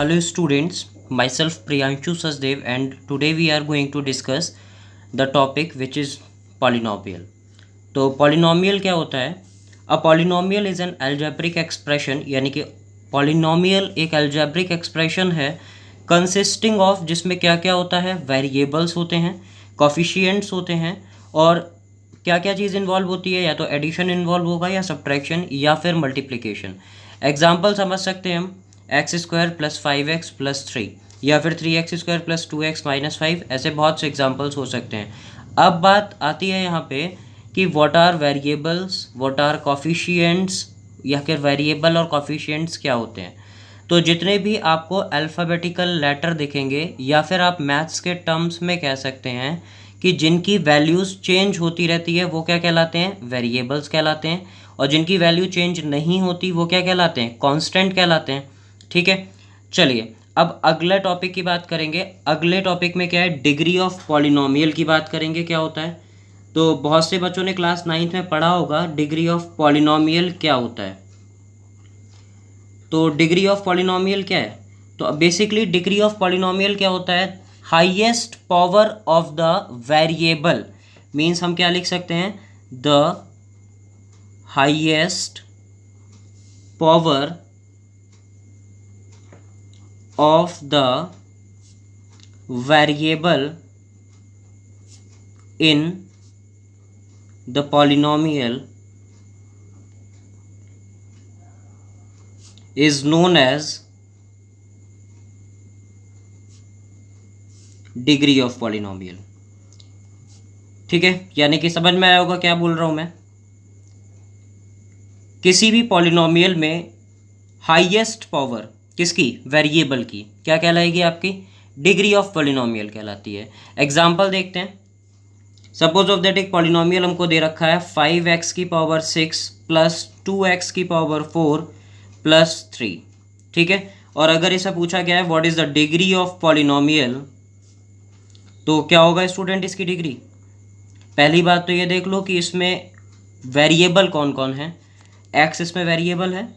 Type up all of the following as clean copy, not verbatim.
Hello students, myself Priyanshu Sachdev and today we are going to discuss the topic which is polynomial. तो polynomial क्या होता है? A polynomial is an algebraic expression, यानी कि polynomial एक algebraic expression है consisting of जिसमें क्या क्या होता है, variables होते हैं, coefficients होते हैं और क्या क्या चीज़ इन्वॉल्व होती है, या तो एडिशन इन्वॉल्व होगा या सब्ट्रैक्शन या फिर मल्टीप्लिकेशन. एग्जाम्पल समझ सकते हैं हम, x square plus 5x plus 3 या फिर 3x square plus 2x minus 5. ऐसे बहुत से एग्जाम्पल्स हो सकते हैं. अब बात आती है यहाँ पे कि what are variables, what are coefficients, या फिर वेरिएबल और कॉफिशिएंट्स क्या होते हैं. तो जितने भी आपको अल्फ़ाबेटिकल लेटर दिखेंगे या फिर आप मैथ्स के टर्म्स में कह सकते हैं कि जिनकी वैल्यूज़ चेंज होती रहती है वो क्या कहलाते हैं, वेरिएबल्स कहलाते हैं. और जिनकी वैल्यू चेंज नहीं होती वो क्या कहलाते हैं, कांस्टेंट कहलाते हैं. ठीक है, चलिए अब अगले टॉपिक की बात करेंगे. अगले टॉपिक में क्या है, डिग्री ऑफ पॉलिनोमियल की बात करेंगे. क्या होता है, तो बहुत से बच्चों ने क्लास 9th में पढ़ा होगा डिग्री ऑफ पॉलिनोमियल क्या होता है. तो डिग्री ऑफ पॉलिनोमियल क्या है, तो बेसिकली डिग्री ऑफ पॉलिनोमियल क्या होता है, highest power of the variable. Means हम क्या लिख सकते हैं, the highest power of the variable in the polynomial is known as degree of polynomial. ठीक है, यानी कि समझ में आया होगा क्या बोल रहा हूं मैं. किसी भी पॉलिनोमियल में हाईएस्ट पावर किसकी, वेरिएबल की, क्या कहलाएगी, आपकी डिग्री ऑफ पॉलिनोमियल कहलाती है. एग्जाम्पल देखते हैं. सपोज ऑफ दैट एक पॉलिनोमियल हमको दे रखा है 5x की पावर 6 प्लस 2x की पावर 4 प्लस 3. ठीक है, और अगर इसे पूछा गया है what is the degree of polynomial, तो क्या होगा स्टूडेंट इसकी डिग्री. पहली बात तो ये देख लो कि इसमें वेरिएबल कौन कौन है. x इसमें वेरिएबल है.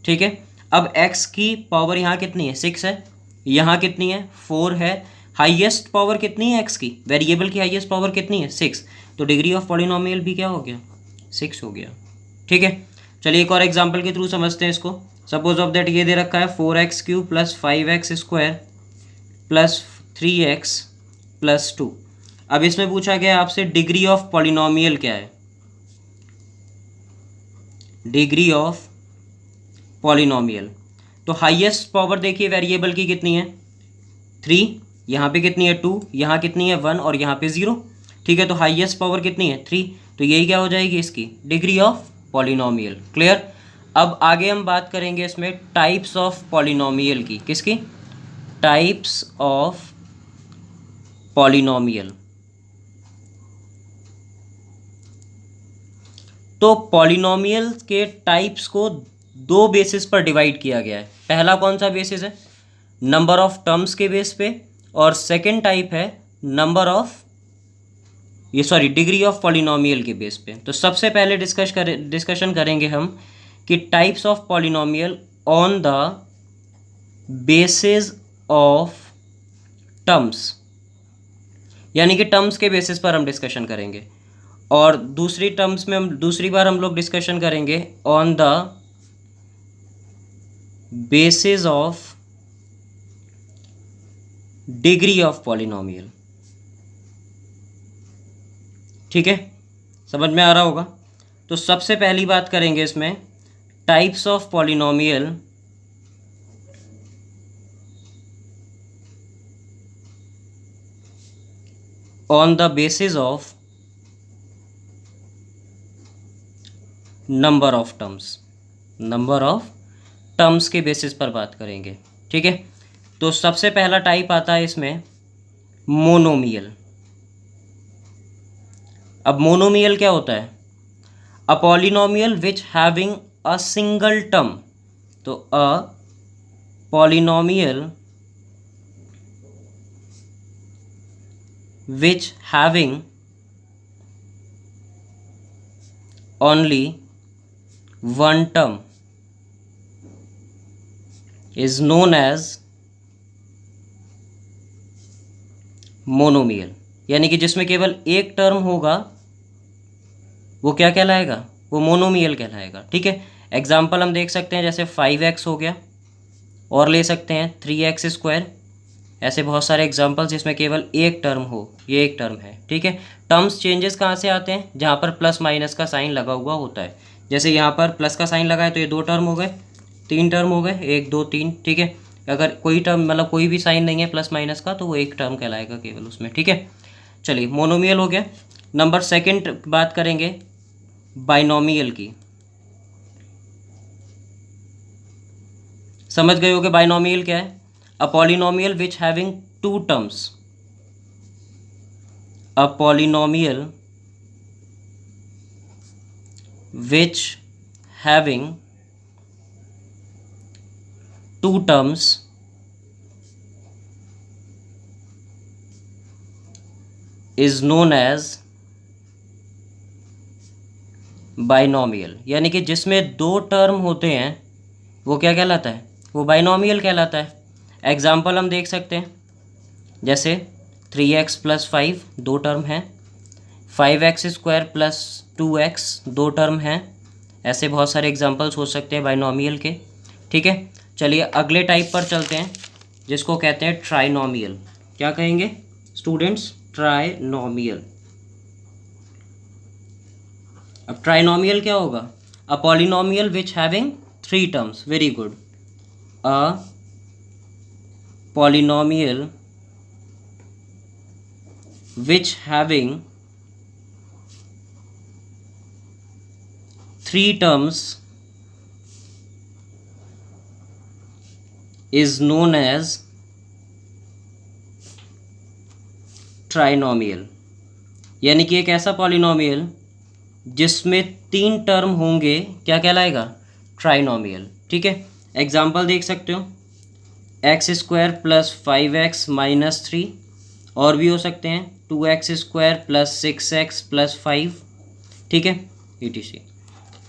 ठीक है, अब x की पावर यहाँ कितनी है, 6 है. यहाँ कितनी है, 4 है. हाईएस्ट पावर कितनी है x की, वेरिएबल की हाईएस्ट पावर कितनी है, 6. तो डिग्री ऑफ पॉलिनोमियल भी क्या हो गया, 6 हो गया. ठीक है, चलिए एक और एग्जांपल के थ्रू समझते हैं इसको. सपोज ऑफ दैट ये दे रखा है 4x³ plus 5x square plus 3x plus 2. अब इसमें पूछा गया आपसे डिग्री ऑफ पॉलिनोमियल क्या है. डिग्री ऑफ पॉलिनोमियल, तो हाईएस्ट पावर देखिए वेरिएबल की कितनी है, 3. यहाँ पे कितनी है, 2. यहाँ कितनी है, 1. और यहाँ पे 0. ठीक है, तो हाईएस्ट पावर कितनी है, 3. तो यही क्या हो जाएगी इसकी डिग्री ऑफ पॉलिनोमियल. क्लियर. अब आगे हम बात करेंगे इसमें टाइप्स ऑफ पॉलिनोमियल की. किसकी, टाइप्स ऑफ पॉलिनोमियल. तो पॉलिनोमियल के टाइप्स को दो बेसिस पर डिवाइड किया गया है. पहला कौन सा बेसिस है, नंबर ऑफ टर्म्स के बेस पे, और सेकंड टाइप है number of degree of polynomial के बेस पे. तो सबसे पहले डिस्कशन करेंगे हम कि types of polynomial on the basis of terms, यानी कि टर्म्स के बेसिस पर हम डिस्कशन करेंगे. और दूसरी बार हम लोग डिस्कशन करेंगे on the basis of degree of polynomial. ठीक है, समझ में आ रहा होगा. तो सबसे पहली बात करेंगे इसमें types of polynomial on the basis of number of terms. Number of terms के बेसिस पर बात करेंगे. ठीक है, तो सबसे पहला टाइप आता है इसमें मोनोमियल. अब मोनोमियल क्या होता है, a polynomial which having a single term. तो a polynomial which having only one term is known as monomial, यानी कि जिसमें केवल एक टर्म होगा वो क्या कहलाएगा, वो मोनोमियल कहलाएगा। ठीक है, एग्जाम्पल हम देख सकते हैं, जैसे 5x हो गया, और ले सकते हैं 3x²। ऐसे बहुत सारे एग्जाम्पल्स जिसमें केवल एक टर्म हो, ये एक टर्म है। ठीक है, टर्म्स चेंजेस कहाँ से आते हैं, जहाँ पर प्लस माइनस का साइन लगा हुआ होता है। जैसे यहाँ पर प्लस का साइन लगा है तो ये 2 टर्म हो गए, 3 टर्म हो गए, 1 2 3। ठीक है, अगर कोई टर्म मतलब कोई भी साइन नहीं है प्लस माइनस का तो वो एक टर्म कहलाएगा केवल उसमें। ठीक है, चलिए मोनोमियल हो गया। नंबर सेकंड बात करेंगे बाइनोमियल की। समझ गए होगे बाइनोमियल क्या है? A polynomial which having 2 terms, a polynomial which having 2 terms is known as binomial, यानी कि जिसमें 2 टर्म होते हैं वो क्या कहलाता है, वो बाइनोमियल कहलाता है। एग्जाम्पल हम देख सकते हैं, जैसे 3x + 5 2 टर्म हैं, 5x² + 2x 2 टर्म हैं। ऐसे बहुत सारे एग्जाम्पल्स हो सकते हैं बाइनोमियल के। ठीक है, चलिए अगले टाइप पर चलते हैं जिसको कहते हैं ट्राइनोमियल। क्या कहेंगे स्टूडेंट्स? ट्राइनोमियल। अब ट्राइनोमियल क्या होगा? अ polynomial which having 3 terms. Very good, a polynomial which having 3 terms is known as trinomial, यानी कि एक ऐसा पॉलिनोमियल जिसमें 3 टर्म होंगे क्या कहलाएगा? ट्राइनोमियल। ठीक है, एग्जाम्पल देख सकते हो, x² + 5x - 3, और भी हो सकते हैं 2x² + 6x + 5। ठीक है, etc।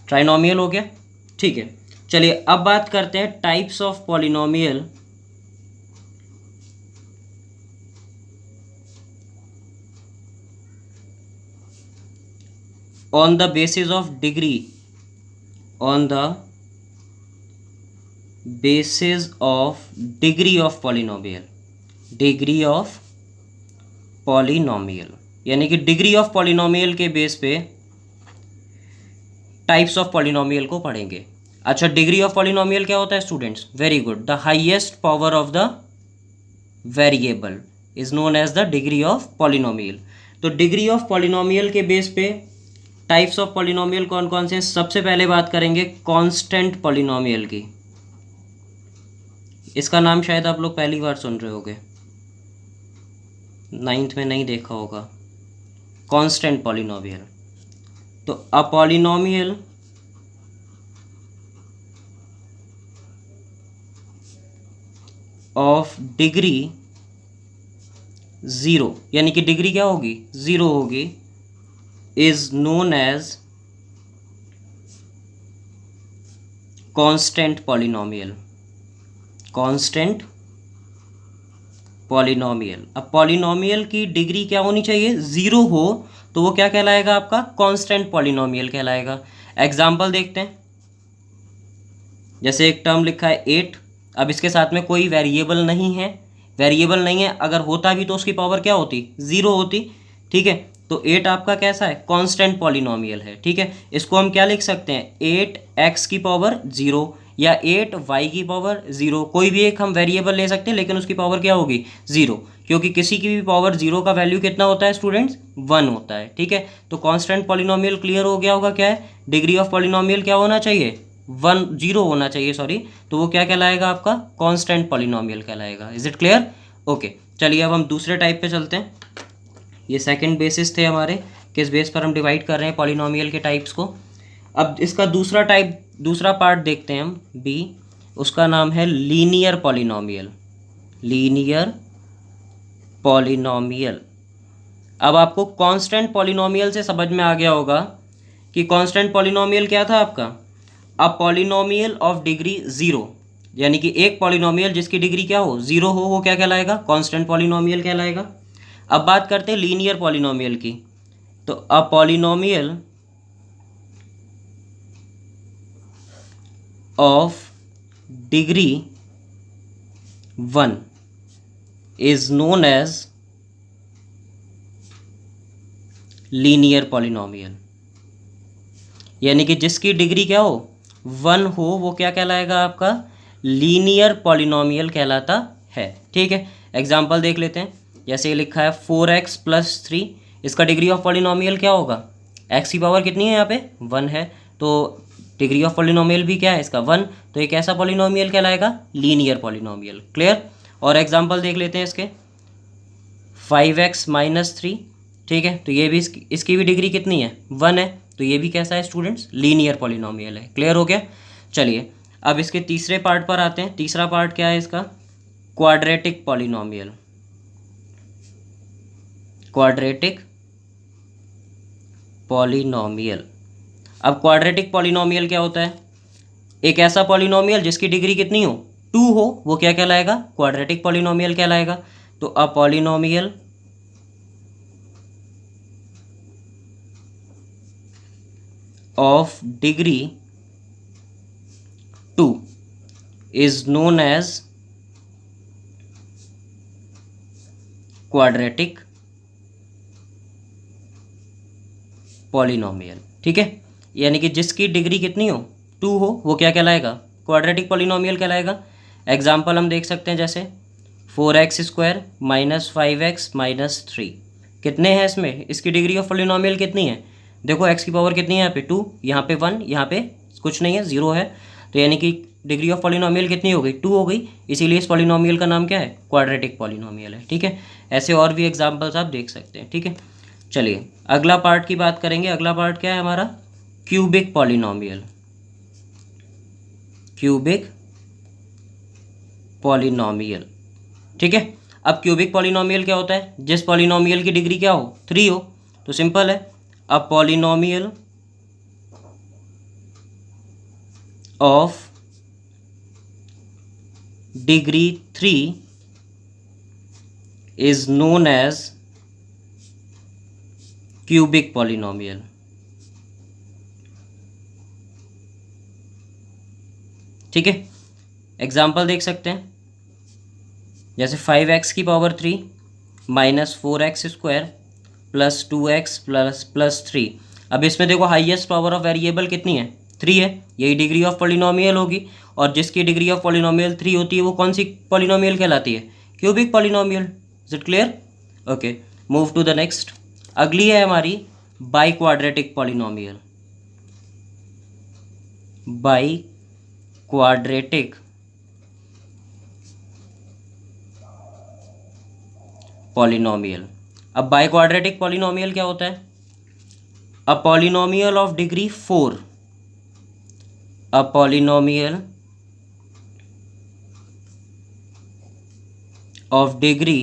ट्राइनोमियल हो गया। ठीक है, चलिए अब बात करते हैं types of polynomial. On the basis of degree, on the basis of degree of polynomial, degree of polynomial, यानी कि डिग्री ऑफ पॉलिनोमियल के बेस पे टाइप्स ऑफ पॉलिनोमियल को पढ़ेंगे। अच्छा, डिग्री ऑफ पॉलिनोमियल क्या होता है students? Very good, the highest power of the variable is known as the degree of polynomial. तो डिग्री ऑफ पॉलिनोमियल के बेस पे टाइप्स ऑफ पॉलिनोमियल कौन कौन से हैं? सबसे पहले बात करेंगे कांस्टेंट पॉलिनोमियल की। इसका नाम शायद आप लोग पहली बार सुन रहे होंगे, 9th में नहीं देखा होगा, कांस्टेंट पॉलिनोमियल। तो अ पॉलिनोमियल ऑफ डिग्री 0, यानी कि डिग्री क्या होगी? 0 होगी, is known as constant polynomial. Constant polynomial. अब पॉलिनोमियल की डिग्री क्या होनी चाहिए? 0 हो तो वो क्या कहलाएगा? आपका कांस्टेंट पॉलिनोमियल कहलाएगा। एग्जाम्पल देखते हैं, जैसे एक टर्म लिखा है 8। अब इसके साथ में कोई वेरिएबल नहीं है, वेरिएबल नहीं है, अगर होता भी तो उसकी पावर क्या होती? 0 होती। ठीक है, तो 8 आपका कैसा है? कांस्टेंट पॉलिनोमियल है। ठीक है, इसको हम क्या लिख सकते हैं? 8x की पावर 0 या 8y की पावर 0, कोई भी एक हम वेरिएबल ले सकते हैं, लेकिन उसकी पावर क्या होगी? 0, क्योंकि किसी की भी पावर 0 का वैल्यू कितना होता है स्टूडेंट्स? 1 होता है। ठीक है, तो कांस्टेंट पॉलिनोमियल क्लियर हो गया होगा क्या है? डिग्री ऑफ पॉलिनोमियल क्या होना चाहिए? 0 होना चाहिए, सॉरी। तो वो क्या कहलाएगा? आपका कांस्टेंट पॉलिनोमियल कहलाएगा। Is it clear? ओके, चलिए अब हम दूसरे टाइप पे चलते हैं। ये सेकंड बेसिस थे हमारे, किस बेस पर हम डिवाइड कर रहे हैं पॉलिनोमियल के टाइप्स को। अब इसका दूसरा टाइप, दूसरा पार्ट देखते हैं हम, बी। उसका नाम है लीनियर पॉलिनोमियल। Linear polynomial. अब आपको कांस्टेंट पॉलिनोमियल से समझ में आ गया होगा कि कांस्टेंट पॉलिनोमियल क्या था आपका? अ पॉलिनोमियल ऑफ डिग्री 0, यानी कि एक पॉलिनोमियल जिसकी डिग्री क्या हो? 0 हो, वो क्या कहलाएगा? कांस्टेंट पॉलिनोमियल कहलाएगा। अब बात करते हैं लीनियर पॉलिनोमियल की। तो a polynomial of degree 1 is known as linear polynomial, यानी कि जिसकी डिग्री क्या हो 1 हो वो क्या कहलाएगा, आपका लीनियर पॉलिनोमियल कहलाता है। ठीक है, एग्जाम्पल देख लेते हैं। जैसे ये लिखा है 4x + 3, इसका डिग्री ऑफ पॉलिनोमियल क्या होगा, x की पावर कितनी है यहाँ पे 1 है, तो डिग्री ऑफ पॉलिनोमियल भी क्या है इसका 1, तो एक ऐसा पॉलिनोमियल कहलाएगा लीनियर पॉलिनोमियल। क्लियर। और एग्जाम्पल देख लेते हैं इसके 5x - 3। ठीक है, तो ये भी इसकी भी डिग्री कितनी है 1 है, तो ये भी कैसा है स्टूडेंट्स, लीनियर पॉलिनोमियल है। क्लियर हो गया। चलिए अब इसके तीसरे पार्ट पर आते हैं। तीसरा पार्ट क्या है इसका, क्वाड्रेटिक पॉलिनोमियल। Quadratic polynomial. अब क्वाड्रेटिक पॉलिनोमियल क्या होता है, एक ऐसा पॉलिनोमियल जिसकी डिग्री कितनी हो 2 हो, वो क्या कहलाएगा, क्वाड्रेटिक पॉलिनोमियल कहलाएगा। तो a polynomial of degree 2 is known as quadratic polynomial। ठीक है, यानी कि जिसकी डिग्री कितनी हो 2 हो वो क्या कहलाएगा, क्वाड्रेटिक पॉलिनोमियल कहलाएगा। एग्जाम्पल हम देख सकते हैं, जैसे 4x² - 5x - 3 कितने हैं इसमें, इसकी डिग्री ऑफ पॉलिनोमियल कितनी है, देखो x की पावर कितनी है यहाँ पे 2, यहाँ पे 1, यहाँ पे कुछ नहीं है 0 है, तो यानी कि डिग्री ऑफ पॉलिनोमियल कितनी हो गई 2 हो गई, इसीलिए इस पॉलिनोमियल का नाम क्या है, क्वाड्रेटिक पॉलिनोमियल है। ठीक है, ऐसे और भी एग्जांपल्स आप देख सकते हैं। ठीक है, चलिए अगला पार्ट की बात करेंगे। अगला पार्ट क्या है हमारा, क्यूबिक पॉलिनोमियल। Cubic polynomial. ठीक है, अब क्यूबिक पॉलिनोमियल क्या होता है, जिस पॉलिनोमियल की डिग्री क्या हो 3 हो, तो सिंपल है, a polynomial of degree 3 is known as cubic polynomial। ठीक है, एग्जाम्पल देख सकते हैं, जैसे 5x की पावर 3 - 4x² + 2x + 3। अब इसमें देखो हाईएस्ट पावर ऑफ वेरिएबल कितनी है 3 है, यही डिग्री ऑफ पॉलिनोमियल होगी, और जिसकी डिग्री ऑफ पॉलिनोमियल 3 होती है वो कौन सी पॉलिनोमियल कहलाती है, cubic polynomial. Is it clear. Okay, move to the next. अगली है हमारी biquadratic polynomial. Biquadratic polynomial. अब बाई क्वाड्रेटिक पॉलिनोमियल क्या होता है, a polynomial of degree 4, a polynomial of degree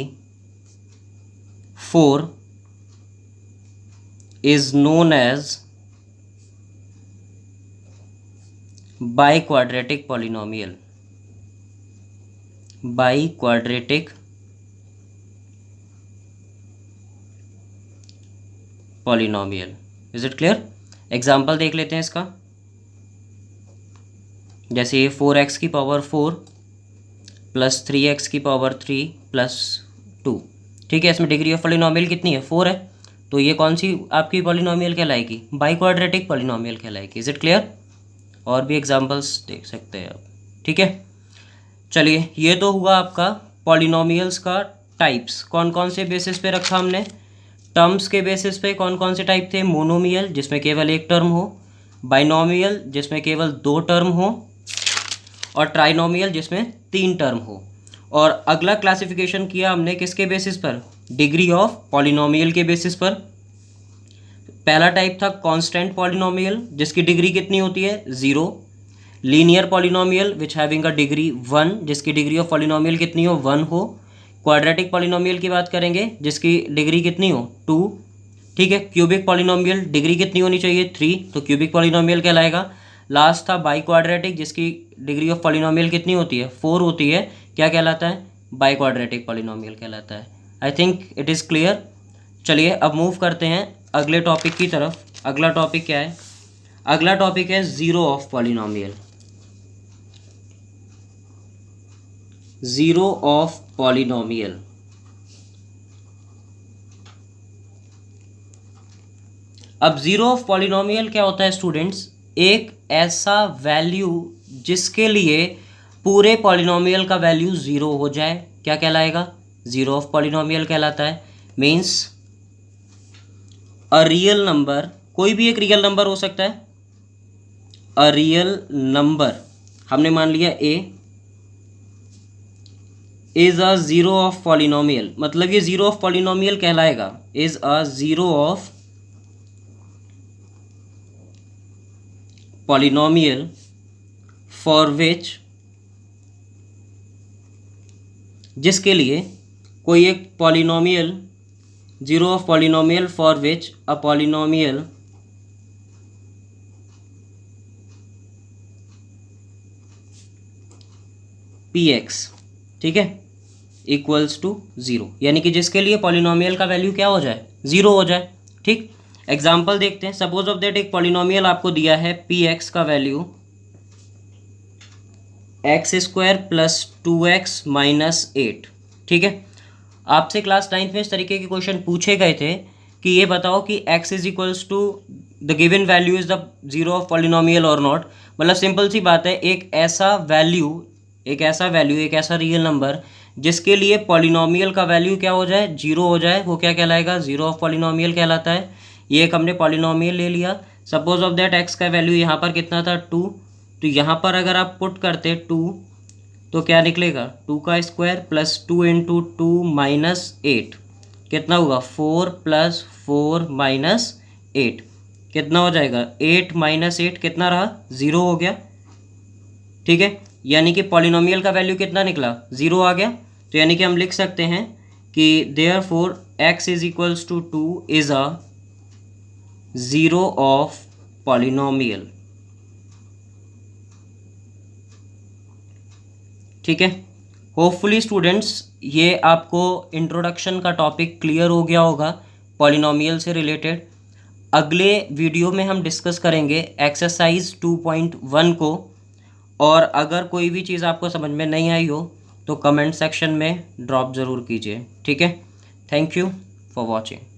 4 is known as biquadratic polynomial. Biquadratic polynomial. Is it clear. Example देख लेते हैं इसका, जैसे ये 4x की पावर 4 + 3x की पावर 3 + 2। ठीक है, इसमें डिग्री ऑफ पॉलिनोमियल कितनी है 4 है, तो ये कौन सी आपकी पॉलिनोमियल कहलाएगी, बाई क्वाड्रेटिक पॉलिनोमियल कहलाएगी। Is it clear. और भी एग्जाम्पल्स देख सकते हैं आप। ठीक है, चलिए ये तो हुआ आपका पॉलिनोमियल्स का टाइप्स, कौन कौन से बेसिस पे रखा हमने, टर्म्स के बेसिस पे कौन कौन से टाइप थे, मोनोमियल जिसमें केवल एक टर्म हो, बाइनोमियल जिसमें केवल 2 टर्म हो, और ट्राइनोमियल जिसमें 3 टर्म हो। और अगला क्लासिफिकेशन किया हमने किसके बेसिस पर, डिग्री ऑफ पॉलिनोमियल के बेसिस पर। पहला टाइप था कांस्टेंट पॉलिनोमियल जिसकी डिग्री कितनी होती है 0, linear polynomial which having a degree 1 जिसकी डिग्री ऑफ पॉलिनोमियल कितनी हो 1 हो, क्वाड्रेटिक पॉलिनोमियल की बात करेंगे जिसकी डिग्री कितनी हो 2। ठीक है, क्यूबिक पॉलिनोमियल डिग्री कितनी होनी चाहिए 3, तो क्यूबिक पॉलिनोमियल कहलाएगा। लास्ट था बाई क्वाड्रेटिक जिसकी डिग्री ऑफ पॉलिनोमियल कितनी होती है 4 होती है, क्या कहलाता है, बाई क्वाड्रेटिक पॉलिनोमियल कहलाता है। I think it is clear. चलिए अब मूव करते हैं अगले टॉपिक की तरफ। अगला टॉपिक क्या है? अगला टॉपिक है zero of polynomial. Zero of polynomial. अब ज़ीरो ऑफ पॉलिनोमियल क्या होता है स्टूडेंट्स? एक ऐसा वैल्यू जिसके लिए पूरे पॉलिनोमियल का वैल्यू ज़ीरो हो जाए, क्या कहलाएगा? ज़ीरो ऑफ पॉलिनोमियल कहलाता है। मीन्स अ रियल नंबर, कोई भी एक रियल नंबर हो सकता है। अ रियल नंबर हमने मान लिया A is a zero of polynomial, मतलब ये ज़ीरो ऑफ पॉलिनोमियल कहलाएगा। Is a zero of polynomial for which, जिसके लिए कोई एक polynomial, zero of polynomial for which a polynomial P x, ठीक है, इक्वल्स टू ज़ीरो, यानी कि जिसके लिए पॉलिनोमियल का वैल्यू क्या हो जाए? ज़ीरो हो जाए। ठीक, एग्जाम्पल देखते हैं। सपोज ऑफ दैट एक पॉलिनोमियल आपको दिया है पी एक्स का value x square plus 2x minus 8, ठीक है। आपसे क्लास 9th में इस तरीके के क्वेश्चन पूछे गए थे कि ये बताओ कि x is equals to the given value is the zero of polynomial और नॉट। मतलब सिंपल सी बात है, एक ऐसा रियल नंबर जिसके लिए पॉलिनोमियल का वैल्यू क्या हो जाए? जीरो हो जाए, वो क्या कहलाएगा? ज़ीरो ऑफ पॉलिनोमियल कहलाता है। ये एक हमने पॉलिनोमियल ले लिया। सपोज ऑफ दैट x का वैल्यू यहाँ पर कितना था? 2। तो यहाँ पर अगर आप पुट करते 2 तो क्या निकलेगा? 2 का स्क्वायर प्लस 2 इंटू 2 माइनस 8 कितना होगा? 4 प्लस 4 माइनस 8 कितना हो जाएगा? 8 माइनस 8 कितना रहा? 0 हो गया, ठीक है। यानी कि पॉलिनोमियल का वैल्यू कितना निकला? 0 आ गया। तो यानी कि हम लिख सकते हैं कि therefore x is equals to 2 is a zero of polynomial, ठीक है। होपफुली स्टूडेंट्स ये आपको इंट्रोडक्शन का टॉपिक क्लियर हो गया होगा पॉलिनोमियल से रिलेटेड। अगले वीडियो में हम डिस्कस करेंगे एक्सरसाइज 2.1 को, और अगर कोई भी चीज़ आपको समझ में नहीं आई हो तो कमेंट सेक्शन में ड्रॉप ज़रूर कीजिए, ठीक है। Thank you for watching.